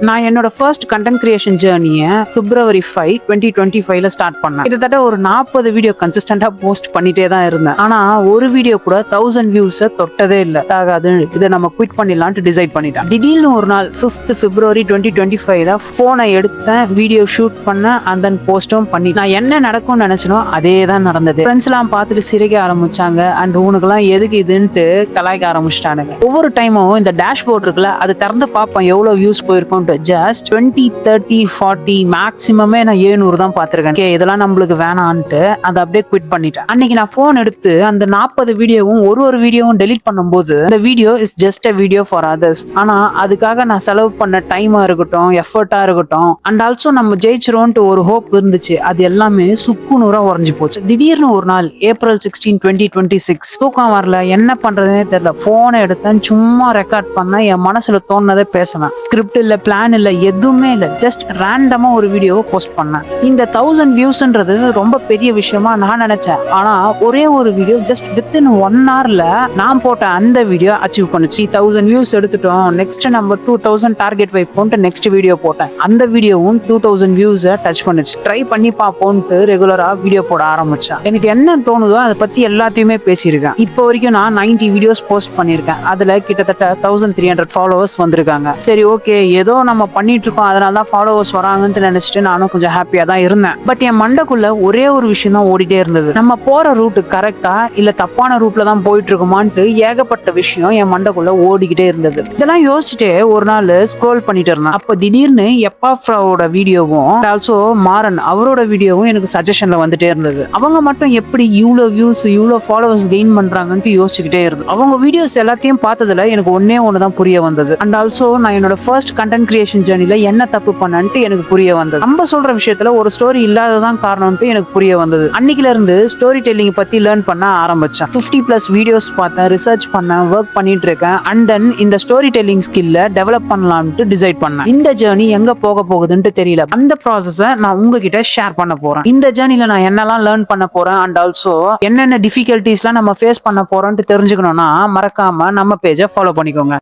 நான் என்னோட first content creation ஜேர்னியை February 5, 2025 ஸ்டார்ட் பண்ணேன். கிட்டத்தட்ட ஒரு 40 வீடியோ கன்சிஸ்டண்டா போஸ்ட் பண்ணிட்டே தான் இருந்தேன். ஆனா ஒரு வீடியோ கூட 1000 வியூஸை தொட்டதே இல்லை. ஆகாது, இதை நம்ம குவிட் பண்ணிடலான்ட்டு டிசைட் பண்ணிட்டேன். திடீர்னு ஒரு நாள் 5th February 2025 போனை எடுத்தேன், வீடியோ ஷூட் பண்ணேன், அண்ட் தென் போஸ்டும் பண்ணி நான் என்ன நடக்கும்னு நினைச்சனோ அதே தான் நடந்தது. ஃப்ரெண்ட்ஸ் எல்லாம் பார்த்துட்டு சிரிக்க ஆரம்பிச்சாங்க. அண்ட் உனக்குலாம் எதுக்கு இதுன்ட்டு கலாய்க்க ஆரம்பிச்சிட்டானுங்க. ஒவ்வொரு டைமும் இந்த டேஷ்போர்ட் இருக்குல்ல, அது திறந்து பார்ப்பேன் எவ்வளவு வியூஸ் போயிருக்கும். ஜஸ்ட் 20, 30, 40 மேக்ஸிமமே நான் 700 தான் பார்த்திருக்கேன். இதெல்லாம் நம்மளுக்கு வேணான்ட்டு அதை அப்படியே குவிட் பண்ணிட்டேன். அன்னைக்கு நான் போன் எடுத்து அந்த 40 வீடியோவும் ஒரு வீடியோவும் டெலிட் பண்ணும்போது இந்த video is just a video for others. ஆனா அதுக்காக நான் செலவு பண்ண டைமா இருக்கட்டும், எஃபர்ட்டா இருக்கட்டும், அண்ட் ஆல்சோ நம்ம ஜெயிச்சிரோன்ட்டு ஒரு ஹோப் இருந்துச்சு, அது எல்லாமே சுக்குநூறா உறைஞ்சு போச்சு. திடீர்னு ஒரு நாள் April 16, 2026 தூக்கம் வரல, என்ன பண்றதுன்னே தெரியல. போனை எடுத்தேன், சும்மா ரெக்கார்ட் பண்ணேன், என் மனசுல தோணுனதே பேசினேன். ஸ்கிரிப்ட் இல்ல, பிளான் இல்ல, எதுவுமே இல்ல, ஜஸ்ட் ரேண்டமா ஒரு வீடியோ போஸ்ட் பண்ணேன். இந்த 1000 வியூஸ்ன்றது ரொம்ப பெரிய விஷயமா நான் நினைச்சேன். ஆனா ஒரே ஒரு வீடியோ ஜஸ்ட் வித்தின் 1 hourல நான் போட்ட அந்த வீடியோ அச்சீவ் பண்ணுச்சு. 1000 வியூஸ் எடுத்துட்டோம், நெக்ஸ்ட் நம்ம 2000 டார்கெட் வைப்போம்ட்டு நெக்ஸ்ட் வீடியோ போட்டேன். அந்த வீடியோவும் 2000 வியூஸை டச் பண்ணுச்சு. ட்ரை பண்ணி பார்ப்போம்ட்டு ரெகுலரா வீடியோ போட ஆரம்பிச்சேன். எனக்கு என்ன தோணுதோ அதை பத்தி எல்லாத்தையுமே பேசியிருக்கேன். இப்போ வரைக்கும் நான் 90 வீடியோஸ் போஸ்ட் பண்ணியிருக்கேன். அதுல கிட்டத்தட்ட 1300 ஃபாலோவர்ஸ் வந்திருக்காங்க. சரி, ஓகே, ஏதோ நம்ம பண்ணிட்டு இருக்கோம், அதனால தான் ஃபாலோவர்ஸ் வராங்கன்னு நினைச்சிட்டு நானும் கொஞ்சம் ஹாப்பியா தான் இருந்தேன். பட் என் மண்டைக்குள்ள ஒரே ஒரு விஷயம் தான் ஓடிட்டே இருந்தது. நம்ம போற ரூட் கரெக்டா இல்ல தப்பான ரூட்ல தான் போயிட்டு இருக்குமான்ட்டு ஏகப்பட்ட விஷயம் என் மண்டைக்குள்ள ஓடிக்கிட்டே இருந்தது. இதெல்லாம் யோசிச்சுட்டே ஒரு நாள் ஸ்க்ரோல் பண்ணிட்டு இருந்தேன். அப்ப திடீர்னு எப்பாஃப்ராவோட வீடியோவும் ஆல்சோ மாறன் அவரோட வீடியோவும் எனக்கு சஜஷன்ல வந்துட்டே இருந்தது. அவங்க மட்டும் எப்படி இவ்வளவு வியூஸ் இவ்வளவு ஃபாலோவர்ஸ் கெயின் பண்றாங்கன்ட்டு யோசிச்சுக்கிட்டே இருந்தது. அவங்க வீடியோஸ் எல்லாத்தையும் பார்த்ததுல எனக்கு ஒன்னே ஒண்ணுதான் புரிய வந்தது. அண்ட் ஆல்சோ நான் என்னோட ஃபர்ஸ்ட் கண்டென்ட் கிரியேஷன் ஜர்னில என்ன தப்பு பண்ணன்ட்டு எனக்கு புரிய வந்தது. நம்ம சொல்ற விஷயத்துல ஒரு ஸ்டோரி இல்லாததான் காரணம்ட்டு எனக்கு புரிய வந்தது. அன்னைக்குல இருந்து ஸ்டோரி டெல்லிங் பத்தி லேர்ன் பண்ண ஆரம்பிச்சேன். 50+ வீடியோஸ் பார்த்தேன், ரிசர்ச் பண்ணேன், ஒர்க் பண்ணிட்டு இருக்கேன். அண்ட் தென் இந்த ஸ்டோரி டெல்லிங் ஸ்கில்ல டெவலப் பண்ணலாம்னு டிசைட் பண்ணேன். இந்த ஜர்னி எங்க போக போகுதுன்னு தெரியல. அந்த ப்ராசஸை நான் உங்ககிட்ட ஷேர் பண்ண போறேன். இந்த ஜர்னில நான் என்னெல்லாம் லேர்ன் பண்ண போறேன், அண்ட் ஆல்சோ என்னென்ன டிஃபிகல்டிஸ்லாம் நம்ம ஃபேஸ் பண்ண போறோம்னு தெரிஞ்சுக்கணும்னா மறக்காம நம்ம பேஜை ஃபாலோ பண்ணிக்கோங்க.